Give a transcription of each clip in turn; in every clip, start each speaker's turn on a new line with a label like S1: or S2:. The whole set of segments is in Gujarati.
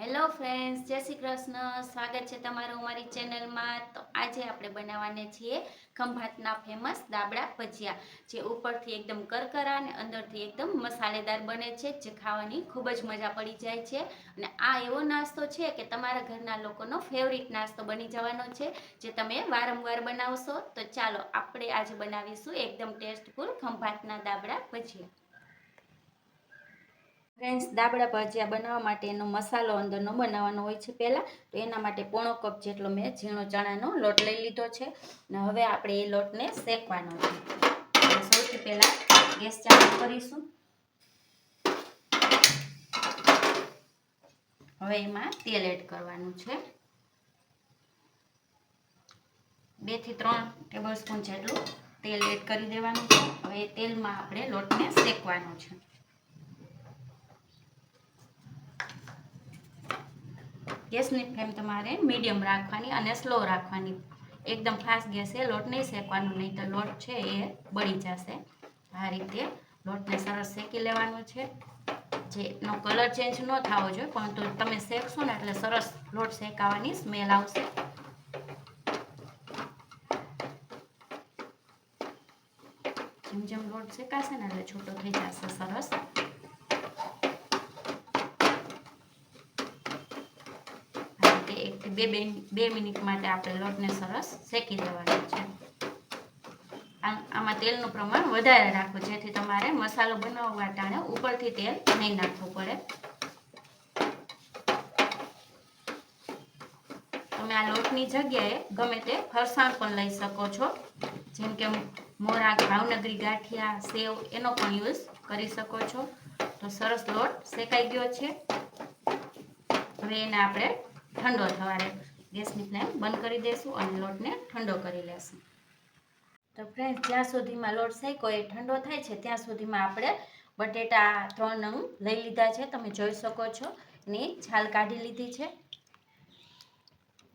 S1: હેલો ફ્રેન્ડ્સ, જય શ્રી કૃષ્ણ. સ્વાગત છે તમારું અમારી ચેનલમાં. તો આજે આપણે બનાવવાના છીએ ખંભાતના ફેમસ દાબડા ભજીયા, જે ઉપરથી એકદમ કરકરા અને અંદરથી એકદમ મસાલેદાર બને છે, જે ખાવાની ખૂબ જ મજા પડી જાય છે. અને આ એવો નાસ્તો છે કે તમારા ઘરના લોકોનો ફેવરિટ નાસ્તો બની જવાનો છે, જે તમે વારંવાર બનાવશો. તો ચાલો આપણે આજે બનાવીશું એકદમ ટેસ્ટફુલ ખંભાતના દાબડા ભજીયા. ફ્રેન્ડ્સ, દાબડા ભજીયા બનાવવા માટે એનો મસાલો અંદરનો બનાવવાનો હોય છે પહેલાં. તો એના માટે પોણો કપ જેટલો મેં ઝીણો ચણાનો લોટ લઈ લીધો છે. અને હવે આપણે એ લોટને શેકવાનો છે. સૌથી પહેલાં ગેસ ચાલુ કરીશું. હવે એમાં તેલ એડ કરવાનું છે. 2 થી 3 ટેબલ સ્પૂન જેટલું તેલ એડ કરી દેવાનું છે. હવે એ તેલમાં આપણે લોટને શેકવાનો છે. ગેસની ફ્લેમ તમારે મીડિયમ રાખવાની અને સ્લો રાખવાની. એકદમ ફાસ્ટ ગેસે લોટ નહીં શેકવાનો, નહીં તો લોટ છે એ બળી જશે. આ રીતે લોટને સરસ શેકી લેવાનો છે. જેનો કલર ચેન્જ ન થવો જોઈએ, પરંતુ તમે શેકશો ને એટલે સરસ લોટ શેકાવાની સ્મેલ આવશે. જેમ જેમ લોટ શેકાશે ને એટલે છૂટો થઈ જશે સરસ. બે મિનિટ માટે આપણે લોટને સરસ શેકી દેવાનો છે. આમાં તેલનું પ્રમાણ વધારે રાખવું, જેથી તમારે મસાલો બનાવવા ટાણે ઉપરથી તેલ નહીં નાખવું પડે. તમે આ લોટની જગ્યાએ ગમે તે ફરસાણ પણ લઈ શકો છો, જેમ કે મોરા, ભાવનગરી ગાંઠિયા, સેવ, એનો પણ યુઝ કરી શકો છો. તો સરસ લોટ શેકાઈ ગયો છે. હવે એને આપણે ઠંડો થવા દે. ગેસની ફ્લેમ બંધ કરી દઈશું અને લોટને ઠંડો કરી લેશું. તો ફ્રેન્ડ્સ, જ્યાં સુધીમાં લોટ શેકો એ ઠંડો થાય છે, ત્યાં સુધીમાં આપણે બટેટા 3 નંગ લઈ લીધા છે. તમે જોઈ શકો છો, એની છાલ કાઢી લીધી છે.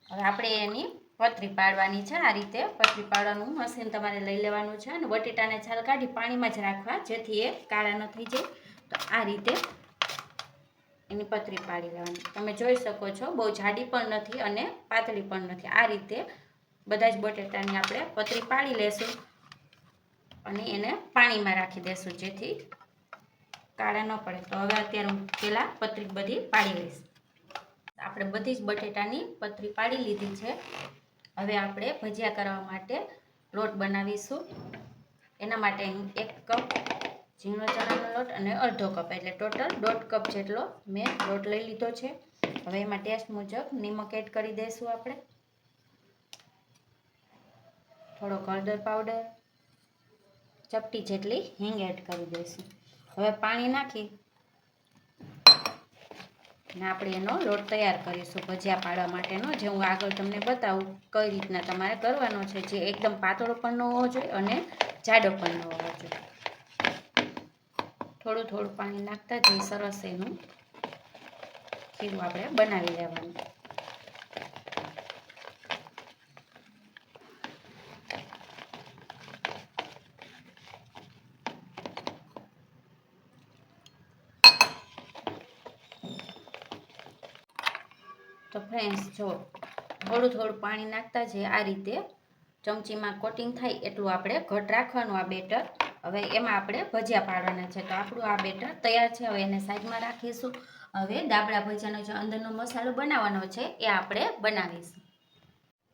S1: હવે આપણે એની પતરી પાડવાની છે. આ રીતે પતરી પાડવાનું મશીન તમારે લઈ લેવાનું છે અને બટેટાને છાલ કાઢી પાણીમાં જ રાખવા, જેથી એ કાળા ન થઈ જાય. તો આ રીતે એની પતરી પાડી લેવાની. તમે જોઈ શકો છો, બહુ જાડી પણ નથી અને પાતળી પણ નથી. આ રીતે બધા જ બટેટાની આપણે પતરી પાડી લેશું અને એને પાણીમાં રાખી દેશું, જેથી કાળા ન પડે. તો હવે અત્યારે હું પહેલાં પતરી બધી પાડી લઈશ. આપણે બધી જ બટેટાની પતરી પાડી લીધી છે. હવે આપણે ભજીયા કરવા માટે લોટ બનાવીશું. એના માટે 1 કપ ઝીણો ચણાનો લોટ અને અડધો કપ, એટલે ટોટલ 1.5 કપ જેટલો મેં લોટ લઈ લીધો છે. હવે એમાં ટેસ્ટ મુજબ નિમક એડ કરી દઈશું આપણે. થોડો હળદર પાવડર, ચપટી જેટલી હિંગ એડ કરી દઈશું. હવે પાણી નાખી અને આપણે એનો લોટ તૈયાર કરીશું ભજીયા પાડવા માટેનો, જે હું આગળ તમને બતાવું કઈ રીતના તમારે કરવાનો છે. જે એકદમ પાતળો પણ ન હોવો જોઈએ અને જાડો પણ ન હોવો જોઈએ. થોડું થોડું પાણી નાખતા જઈ સરસ એનું ખીરું આપણે બનાવી લેવાનું. તો ફ્રેન્ડ્સ, જો થોડું થોડું પાણી નાખતા જઈએ. આ રીતે ચમચીમાં કોટિંગ થાય એટલું આપણે ઘટ રાખવાનું આ બેટર. હવે એમાં આપણે ભજીયા પાડવાના છે. તો આપણું આ બેટર તૈયાર છે. હવે એને સાઈડમાં રાખીશું. હવે દાબડા ભજીયાનો જે અંદરનો મસાલો બનાવવાનો છે એ આપણે બનાવીશું.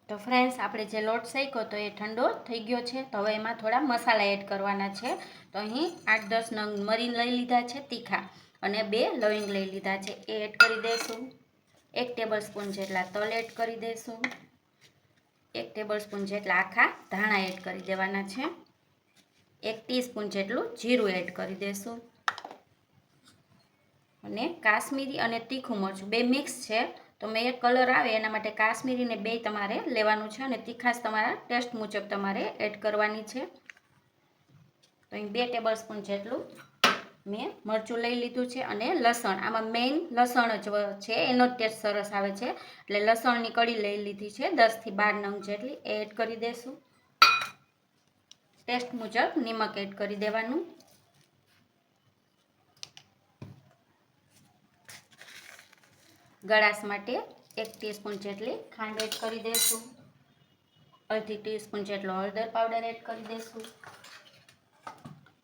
S1: તો ફ્રેન્ડ્સ, આપણે જે લોટ શેક્યો તો એ ઠંડો થઈ ગયો છે. તો હવે એમાં થોડા મસાલા એડ કરવાના છે. તો અહીં 8-10 નંગ મરી લઈ લીધા છે તીખા, અને 2 લવિંગ લઈ લીધા છે, એ એડ કરી દઈશું. 1 ટેબલ સ્પૂન જેટલા તલ એડ કરી દઈશું. 1 ટેબલ સ્પૂન જેટલા આખા ધાણા એડ કરી દેવાના છે. 1 ટીસ્પૂન જેટલું જીરું એડ કરી દઈશું. અને કાશ્મીરી અને તીખું મરચું 2 મિક્સ છે. તો મેં એક કલર આવે એના માટે કાશ્મીરીને 2 તમારે લેવાનું છે, અને તીખાશ તમારા ટેસ્ટ મુજબ તમારે એડ કરવાની છે. તો અહીં 2 ટેબલ સ્પૂન જેટલું મેં મરચું લઈ લીધું છે. અને લસણ, આમાં મેઇન લસણ જ છે, એનો જ ટેસ્ટ સરસ આવે છે. એટલે લસણની કળી લઈ લીધી છે 10 થી 12 નંગ જેટલી, એ એડ કરી દઈશું. ટેસ્ટ મુજબ નિમક એડ કરી દેવાનું. ગળાશ માટે 1 ટીસ્પૂન જેટલી ખાંડ એડ કરી દઈશું, અડધી ટીસ્પૂન જેટલો હળદર પાવડર એડ કરી દઈશું,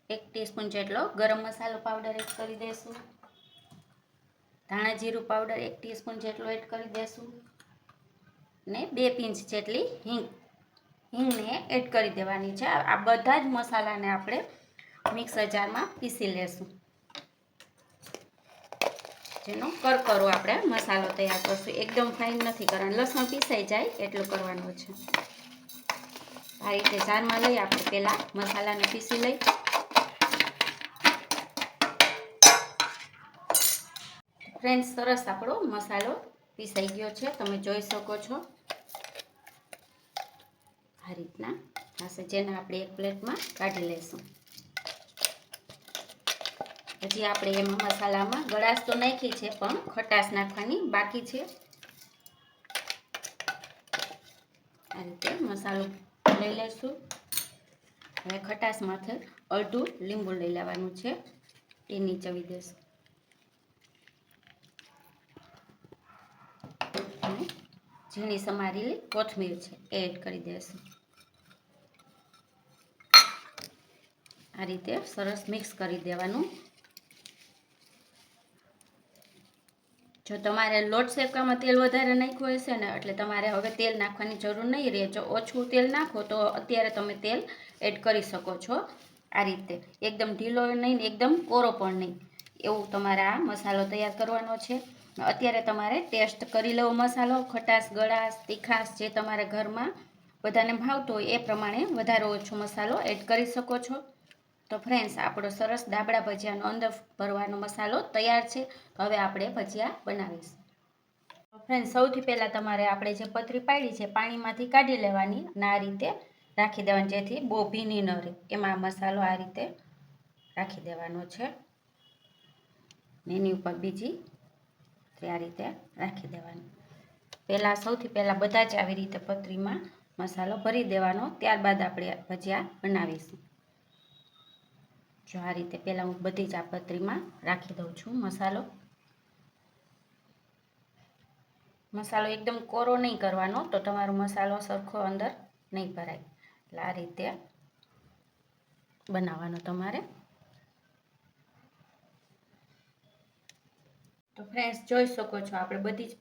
S1: 1 ટીસ્પૂન જેટલો ગરમ મસાલો પાવડર એડ કરી દઈશું, ધાણા જીરું પાવડર 1 ટીસ્પૂન જેટલો એડ કરી દઈશું ને 2 પિંચ જેટલી હિંગને એડ કરી દેવાની છે. આ બધા જ મસાલાને આપણે મિક્સર જારમાં પીસી લેશું, જેનો કરકરો આપણે મસાલો તૈયાર કરશું. એકદમ ફાઇન નથી કરવાનું, લસણ પીસાઈ જાય એટલું કરવાનું છે. આ રીતે જારમાં લઈ આપણે પહેલાં મસાલાને પીસી લઈ. ફ્રેન્ડ્સ, સરસ આપણો મસાલો પીસાઈ ગયો છે, તમે જોઈ શકો છો. આ રીતના થશે, જેને આપણે એક પ્લેટમાં કાઢી લઈશું. હજી આપણે એમાં મસાલામાં ગળાશ તો નાખી છે, પણ ખટાશ નાખવાની બાકી છે. આ રીતે મસાલો લઈ લઈશું. હવે ખટાશ માથે અડધું લીંબુ લઈ લેવાનું છે, એ નીચવી દઈશું. અને ઝીણી સમારેલી કોથમીર છે એ એડ કરી દઈશું. આ રીતે સરસ મિક્સ કરી દેવાનું. જો તમારે લોટ શેકવામાં તેલ વધારે નાખ્યું હશે ને, એટલે તમારે હવે તેલ નાખવાની જરૂર નહીં રહે. જો ઓછું તેલ નાખો તો અત્યારે તમે તેલ એડ કરી શકો છો. આ રીતે એકદમ ઢીલો નહીં ને એકદમ કોરો પણ નહીં, એવું તમારે આ મસાલો તૈયાર કરવાનો છે. અત્યારે તમારે ટેસ્ટ કરી લેવો મસાલો, ખટાશ, ગળાશ, તીખાશ જે તમારા ઘરમાં બધાને ભાવતો હોય એ પ્રમાણે વધારે ઓછો મસાલો એડ કરી શકો છો. તો ફ્રેન્ડ્સ, આપણો સરસ દાબડા ભજીયાનો અંદર ભરવાનો મસાલો તૈયાર છે. હવે આપણે ભજીયા બનાવીશું. ફ્રેન્ડ્સ, સૌથી પહેલાં તમારે આપણે જે પતરી પાડી છે પાણીમાંથી કાઢી લેવાની અને આ રીતે રાખી દેવાની, જેથી બહુ ભીની ન રહે. એમાં મસાલો આ રીતે રાખી દેવાનો છે. એની ઉપર બીજી આ રીતે રાખી દેવાની. સૌથી પહેલાં બધા જ આવી રીતે પતરીમાં મસાલો ભરી દેવાનો, ત્યારબાદ આપણે ભજીયા બનાવીશું. જો આ રીતે પહેલાં હું બધી જ આ પતરીમાં રાખી દઉં છું મસાલો. મસાલો એકદમ કોરો નહીં કરવાનો, તો તમારો મસાલો સરખો અંદર નહીં ભરાય. એટલે આ રીતે બનાવવાનો તમારે. તો ફ્રેન્ડ્સ, જોઈ શકો છો આપણે બધી જ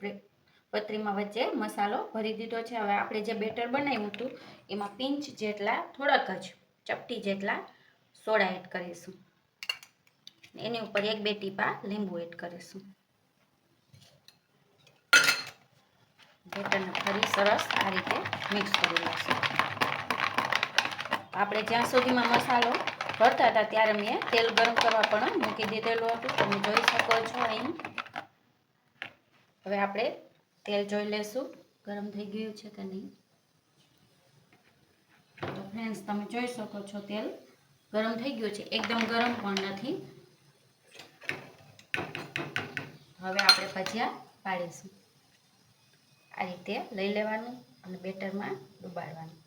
S1: પતરીમાં વચ્ચે મસાલો ભરી દીધો છે. હવે આપણે જે બેટર બનાવ્યું હતું એમાં પિંચ જેટલા, થોડાક જ ચપટી જેટલા સોડા એડ કરીશું. એની ઉપર 1-2 ટીપા લીંબુ એડ કરીશું. બેટરને ફરી સરસ આ રીતે મિક્સ કરી લઈશું. આપણે જ્યાં સુધીમાં મસાલો ભરતા હતા ત્યારે મેં તેલ ગરમ કરવા પણ મૂકી દીધેલું હતું, તમે જોઈ શકો છો અહીં. હવે આપણે તેલ જોઈ લઈશું ગરમ થઈ ગયું છે કે નહીં. તો ફ્રેન્ડ્સ, તમે જોઈ શકો છો તેલ ગરમ થઈ ગયું છે, એકદમ ગરમ પણ નથી. હવે આપણે ભજીયા પાડીશું. આ રીતે લઈ લેવાનું અને બેટરમાં ડુબાડવાનું.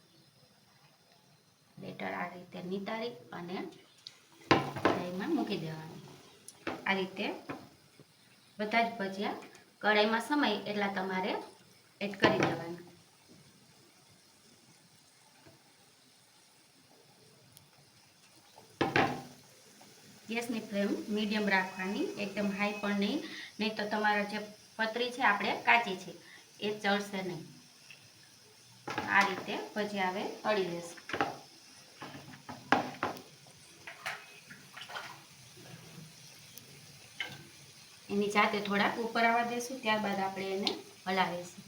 S1: બેટર આ રીતે નિતારી અને કઢાઈમાં મૂકી દેવાનું. આ રીતે બધા જ ભજીયા કઢાઈમાં સમય એટલા તમારે એડ કરી દેવાના. ગેસની ફ્લેમ મીડિયમ રાખવાની, એકદમ હાઈ પણ નહીં તો તમારા જે પતરી છે આપણે કાચી છે એ ચડશે નહીં. આ રીતે ભજીયા હવે તળી લેશું. એની જાતે થોડાક ઉપર આવવા દેશું, ત્યારબાદ આપણે એને હલાવીશું.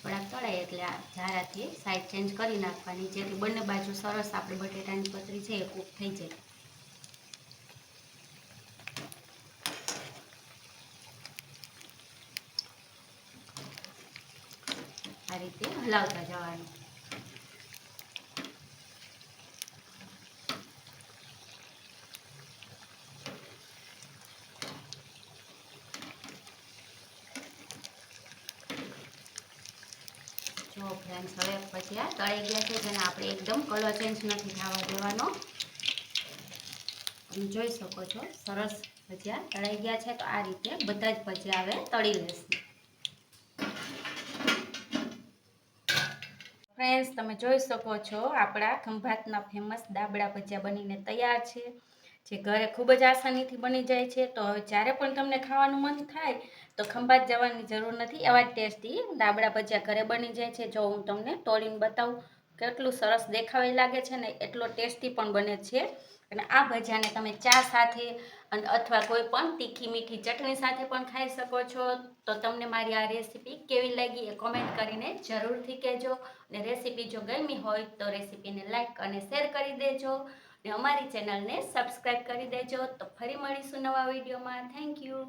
S1: થોડાક તળાય એટલે આ ઝારાથી સાઈડ ચેન્જ કરી નાખવાની, જેથી બંને બાજુ સરસ આપણે બટેટાની પતરી છે એ કૂક થઈ જાય. આ રીતે હલાવતા જવાનું. જો ફ્રેન્ડ્સ હવે ભજીયા તળાઈ ગયા છે, જેને આપણે એકદમ કલર ચેન્જ નથી થવા દેવાનો. તમે જોઈ શકો છો સરસ ભજીયા તળાઈ ગયા છે. તો આ રીતે બધા જ ભજીયા હવે તળી લેશું. ફ્રેન્ડ્સ તમે જોઈ શકો છો આપણા ખંભાતના ફેમસ દાબડા ભજીયા બનીને તૈયાર છે, જે ઘરે ખૂબ જ આસાનીથી બની જાય છે. તો હવે જ્યારે પણ તમને ખાવાનું મન થાય તો ખંભાત જવાની જરૂર નથી. એવા જ ટેસ્ટી દાબડા ભજીયા ઘરે બની જાય છે. જો હું તમને તોડીને બતાવું કેટલું સરસ દેખાવે લાગે છે ને એટલો ટેસ્ટી પણ બને છે. અને આ ભજીયાને તમે ચા સાથે અને અથવા કોઈ પણ તીખી મીઠી ચટણી સાથે પણ ખાઈ શકો છો. તો તમને મારી આ રેસીપી કેવી લાગી એ કોમેન્ટ કરીને જરૂરથી કહેજો. અને રેસીપી જો ગમી હોય તો રેસીપીને લાઈક અને શેર કરી દેજો. અને અમારી ચેનલને સબસ્ક્રાઈબ કરી દેજો. તો ફરી મળીશું નવા વિડીયોમાં. Thank you.